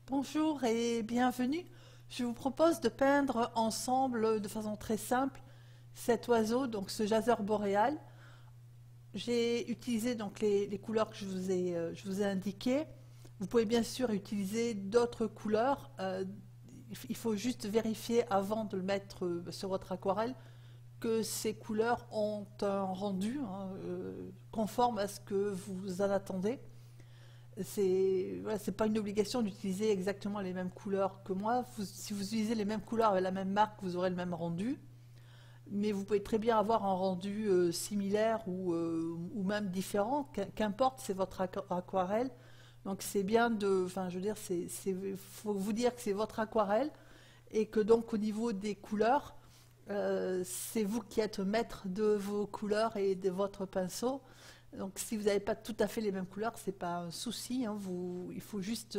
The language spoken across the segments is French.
Bonjour et bienvenue. Je vous propose de peindre ensemble de façon très simple cet oiseau, donc ce jaseur boréal. J'ai utilisé donc les couleurs que je vous ai indiquées. Vous pouvez bien sûr utiliser d'autres couleurs. Il faut juste vérifier avant de le mettre sur votre aquarelle que ces couleurs ont un rendu conforme à ce que vous en attendez. C'est pas une obligation d'utiliser exactement les mêmes couleurs que moi. Si vous utilisez les mêmes couleurs avec la même marque, vous aurez le même rendu. Mais vous pouvez très bien avoir un rendu similaire ou même différent. Qu'importe, c'est votre aquarelle. Donc c'est bien de, enfin je veux dire, faut vous dire que c'est votre aquarelle et que donc au niveau des couleurs, c'est vous qui êtes maître de vos couleurs et de votre pinceau. Donc si vous n'avez pas tout à fait les mêmes couleurs, c'est pas un souci, hein. Il faut juste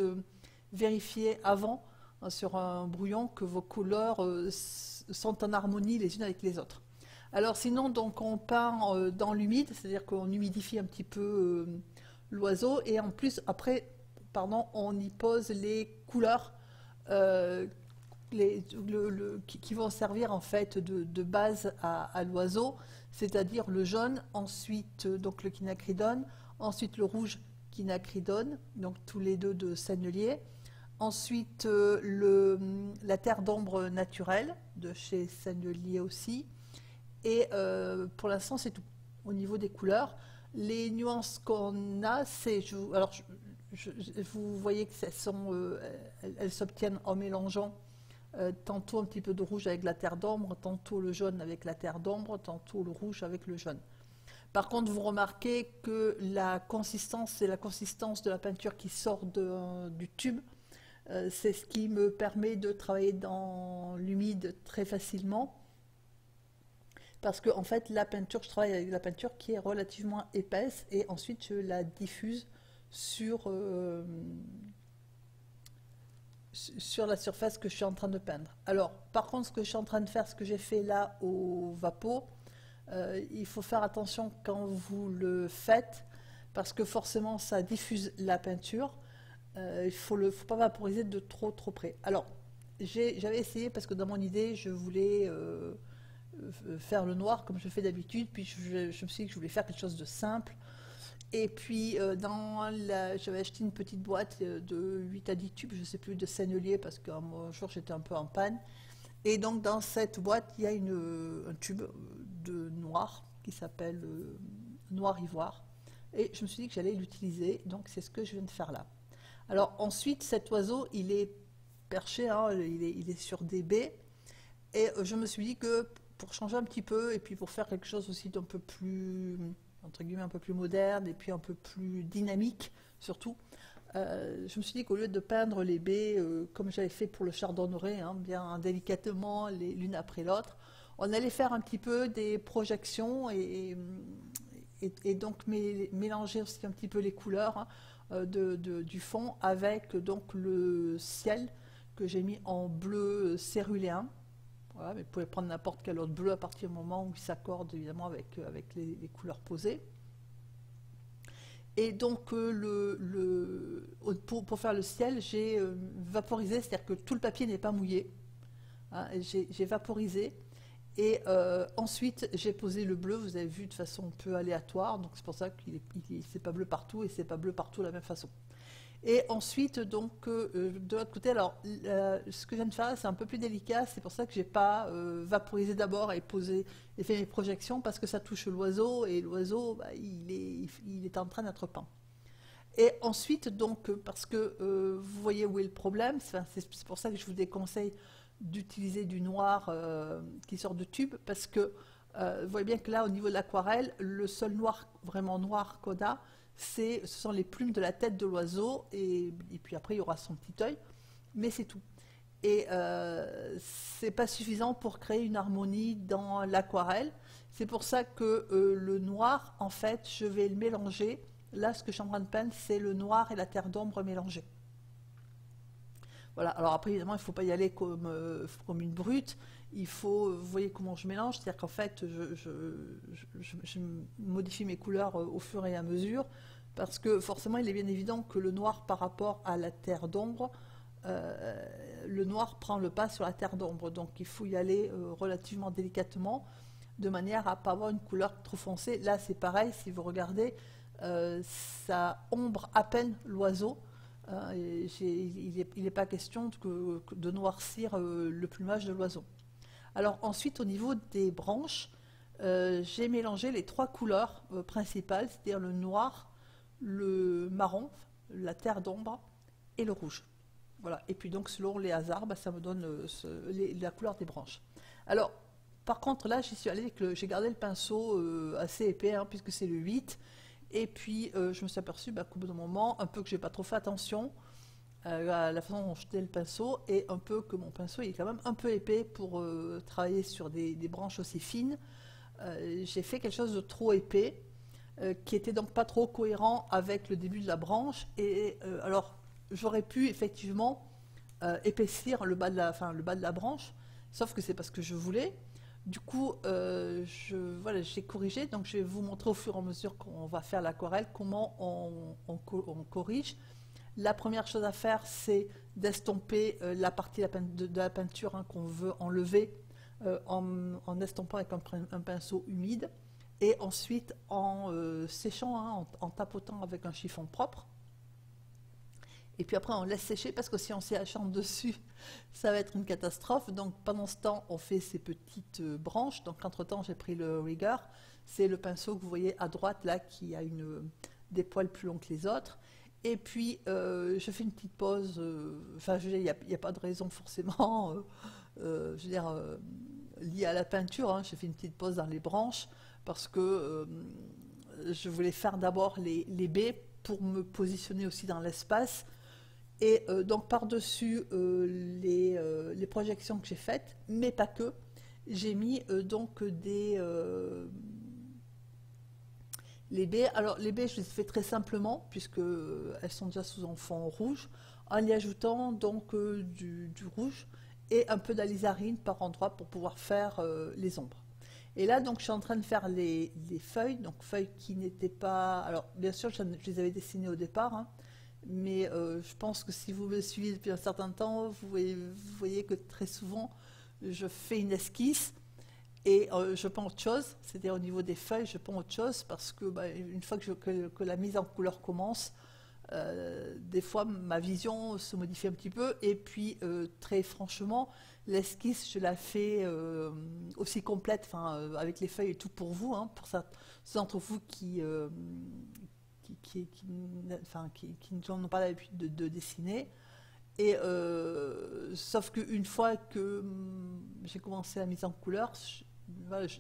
vérifier avant sur un brouillon que vos couleurs sont en harmonie les unes avec les autres. Alors sinon, donc on peint dans l'humide, c'est-à-dire qu'on humidifie un petit peu l'oiseau et en plus après, pardon, on y pose les couleurs euh, qui vont servir en fait de base à l'oiseau, c'est-à-dire le jaune, ensuite donc le quinacridone, ensuite le rouge quinacridone, donc tous les deux de Sennelier, ensuite la terre d'ombre naturelle de chez Sennelier aussi, et pour l'instant c'est tout au niveau des couleurs. Les nuances qu'on a, c'est, vous voyez que elles s'obtiennent en mélangeant tantôt un petit peu de rouge avec la terre d'ombre, tantôt le jaune avec la terre d'ombre, tantôt le rouge avec le jaune. Par contre, vous remarquez que la consistance, c'est la consistance de la peinture qui sort du tube. C'est ce qui me permet de travailler dans l'humide très facilement. Parce que en fait, la peinture, je travaille avec la peinture qui est relativement épaisse et ensuite je la diffuse sur la surface que je suis en train de peindre. Alors, par contre, ce que je suis en train de faire, ce que j'ai fait là au Vapo, il faut faire attention quand vous le faites, parce que forcément, ça diffuse la peinture. Il faut pas vaporiser de trop près. Alors, j'avais essayé, parce que dans mon idée, je voulais faire le noir comme je fais d'habitude, puis je me suis dit que je voulais faire quelque chose de simple. Et puis, j'avais acheté une petite boîte de 8 à 10 tubes, je ne sais plus, de Sennelier, parce qu'un jour j'étais un peu en panne. Et donc, dans cette boîte, il y a un tube de noir qui s'appelle Noir Ivoire. Et je me suis dit que j'allais l'utiliser, donc c'est ce que je viens de faire là. Alors, ensuite, cet oiseau, il est perché, hein, il est sur des baies. Et je me suis dit que pour changer un petit peu, et puis pour faire quelque chose aussi d'un peu plus entre guillemets un peu plus moderne et puis un peu plus dynamique surtout. Je me suis dit qu'au lieu de peindre les baies comme j'avais fait pour le chardonneret, hein, bien délicatement l'une après l'autre, on allait faire un petit peu des projections et donc mélanger aussi un petit peu les couleurs hein, du fond avec donc le ciel que j'ai mis en bleu céruléen. Voilà, mais vous pouvez prendre n'importe quel autre bleu à partir du moment où il s'accorde évidemment avec les couleurs posées. Et donc pour faire le ciel, j'ai vaporisé, c'est-à-dire que tout le papier n'est pas mouillé. Hein, j'ai vaporisé et ensuite j'ai posé le bleu, vous avez vu de façon un peu aléatoire, donc c'est pour ça qu'il c'est pas bleu partout et c'est pas bleu partout de la même façon. Et ensuite, donc, de l'autre côté, alors, ce que je viens de faire, c'est un peu plus délicat, c'est pour ça que je n'ai pas vaporisé d'abord et fait mes projections, parce que ça touche l'oiseau, et l'oiseau, bah, il est en train d'être peint. Et ensuite, donc, parce que vous voyez où est le problème, c'est pour ça que je vous déconseille d'utiliser du noir qui sort de tube, parce que vous voyez bien que là, au niveau de l'aquarelle, le seul noir, vraiment noir qu'on a, ce sont les plumes de la tête de l'oiseau, et puis après il y aura son petit œil, mais c'est tout. Et c'est pas suffisant pour créer une harmonie dans l'aquarelle. C'est pour ça que le noir, en fait, je vais le mélanger. Là, ce que je suis en train de peindre, c'est le noir et la terre d'ombre mélangés. Voilà, alors après, évidemment, il ne faut pas y aller comme une brute. Il faut, vous voyez comment je mélange, c'est-à-dire qu'en fait, je modifie mes couleurs au fur et à mesure, parce que forcément, il est bien évident que le noir par rapport à la terre d'ombre le noir prend le pas sur la terre d'ombre. Donc il faut y aller relativement délicatement, de manière à ne pas avoir une couleur trop foncée. Là c'est pareil, si vous regardez, ça ombre à peine l'oiseau. Il n'est pas question de noircir le plumage de l'oiseau. Alors ensuite, au niveau des branches, j'ai mélangé les trois couleurs principales, c'est-à-dire le noir, le marron, la terre d'ombre et le rouge. Voilà. Et puis donc selon les hasards, ça me donne la couleur des branches. Alors par contre là, j'y suis allée j'ai gardé le pinceau assez épais, hein, puisque c'est le 8. Et puis je me suis aperçue qu'au bout d'un moment, un peu que j'ai pas trop fait attention à la façon dont je jetais le pinceau, et un peu que mon pinceau il est quand même un peu épais pour travailler sur des branches aussi fines. J'ai fait quelque chose de trop épais, qui était donc pas trop cohérent avec le début de la branche. Et alors j'aurais pu effectivement épaissir le bas de la branche, sauf que c'est parce que je voulais. Du coup, voilà, j'ai corrigé, donc je vais vous montrer au fur et à mesure qu'on va faire l'aquarelle comment on corrige. La première chose à faire, c'est d'estomper la partie de la peinture, hein, qu'on veut enlever en estompant avec un pinceau humide, et ensuite en séchant, hein, en tapotant avec un chiffon propre. Et puis après on laisse sécher, parce que si on s'y acharne dessus, ça va être une catastrophe. Donc pendant ce temps, on fait ces petites branches. Donc entre temps, j'ai pris le Rigger. C'est le pinceau que vous voyez à droite là, qui a des poils plus longs que les autres. Et puis je fais une petite pause. Enfin, il n'y a pas de raison forcément, je veux dire, liée à la peinture, hein. J'ai fait une petite pause dans les branches parce que je voulais faire d'abord les baies pour me positionner aussi dans l'espace. Et donc par-dessus les projections que j'ai faites, mais pas que, j'ai mis donc les baies. Alors les baies, je les ai fait très simplement, puisque elles sont déjà sous un fond rouge, en y ajoutant donc du rouge et un peu d'alizarine par endroit pour pouvoir faire les ombres. Et là donc je suis en train de faire les feuilles, donc feuilles qui n'étaient pas... Alors bien sûr je les avais dessinées au départ, hein, mais je pense que si vous me suivez depuis un certain temps, vous voyez que très souvent je fais une esquisse et je prends autre chose, c'est-à-dire au niveau des feuilles, je prends autre chose, parce que une fois que la mise en couleur commence, des fois ma vision se modifie un petit peu. Et puis très franchement, l'esquisse je la fais aussi complète, avec les feuilles et tout pour vous, hein, pour ceux d'entre vous qui n'ont pas l'habitude de dessiner. Et sauf qu'une fois que j'ai commencé la mise en couleur,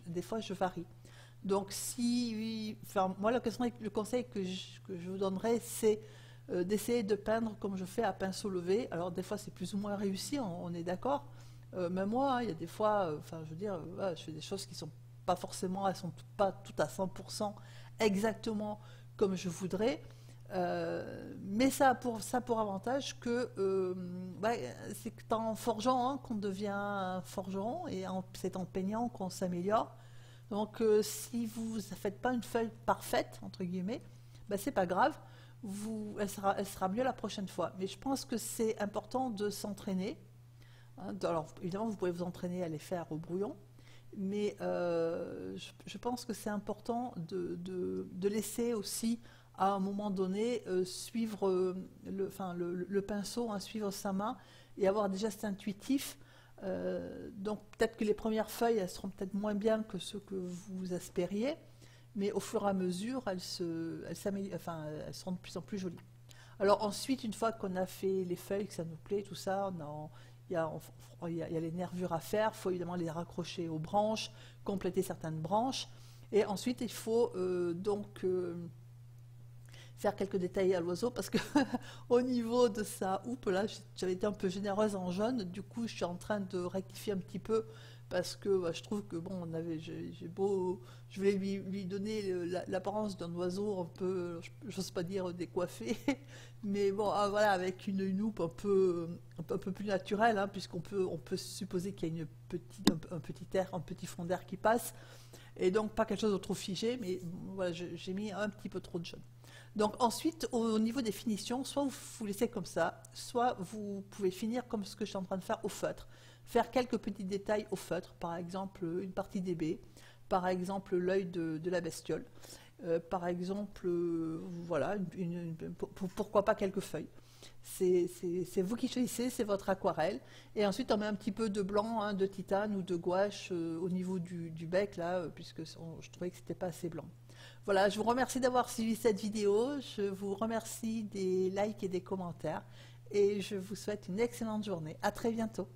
des fois je varie. Donc moi le conseil que je vous donnerais, c'est d'essayer de peindre comme je fais à pinceau levé. Alors des fois c'est plus ou moins réussi, on est d'accord. Même moi, hein, il y a des fois, je veux dire, je fais des choses qui sont pas forcément, elles sont pas toutes à 100% exactement comme je voudrais. Mais ça a pour avantage que c'est en forgeant, hein, qu'on devient forgeron, et c'est en peignant qu'on s'améliore. Donc si vous ne faites pas une feuille parfaite, entre guillemets, c'est pas grave, elle sera mieux la prochaine fois. Mais je pense que c'est important de s'entraîner, hein. Alors évidemment vous pouvez vous entraîner à les faire au brouillon, mais je pense que c'est important de laisser aussi à un moment donné suivre le pinceau, hein, suivre sa main et avoir des gestes intuitifs. Donc peut-être que les premières feuilles, elles seront peut-être moins bien que ce que vous espériez, mais au fur et à mesure, elles seront de plus en plus jolies. Alors ensuite, une fois qu'on a fait les feuilles, que ça nous plaît, tout ça, il y a les nervures à faire. Il faut évidemment les raccrocher aux branches, compléter certaines branches, et ensuite il faut faire quelques détails à l'oiseau, parce que au niveau de sa houppe, là, j'avais été un peu généreuse en jaune. Du coup, je suis en train de rectifier un petit peu, parce que je trouve que bon, je voulais lui donner l'apparence d'un oiseau un peu, j'ose pas dire décoiffé, mais bon, voilà, avec une houppe un peu plus naturelle, hein, puisqu'on peut supposer qu'il y a un petit fond d'air qui passe, et donc pas quelque chose de trop figé, mais voilà, j'ai mis un petit peu trop de jaune. Donc ensuite, au niveau des finitions, soit vous laissez comme ça, soit vous pouvez finir comme ce que je suis en train de faire au feutre. Faire quelques petits détails au feutre, par exemple une partie des baies, par exemple l'œil de la bestiole, par exemple, voilà, pourquoi pas quelques feuilles. C'est vous qui choisissez, c'est votre aquarelle. Et ensuite, on met un petit peu de blanc, hein, de titane ou de gouache au niveau du bec, là, puisque je trouvais que c'était pas assez blanc. Voilà, je vous remercie d'avoir suivi cette vidéo. Je vous remercie des likes et des commentaires. Et je vous souhaite une excellente journée. À très bientôt.